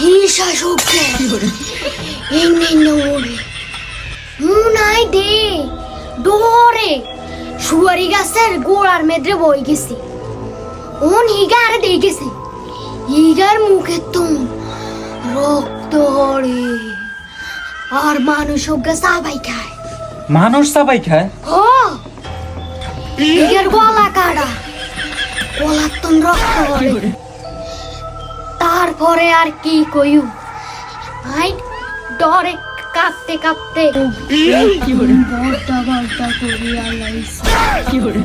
হিসা শোকে এনে নড়ে মুনাই দে ডোরে সুয়ারি গাছের গোড়ার মেদ্রে বই গেছে ওন হিগারে দিয়ে গেছে হিগার মুখে তো রক্ত হরে আর মানুষ ওকে সাবাই খায় মানুষ সবাই খায় ও হিগার গলা কাটা গলার তো রক্ত হরে তারপরে আর কি কইউ আই ডরে কাঁপতে কাঁপতে বলটা বলটা করিয়া লাইছে কি করে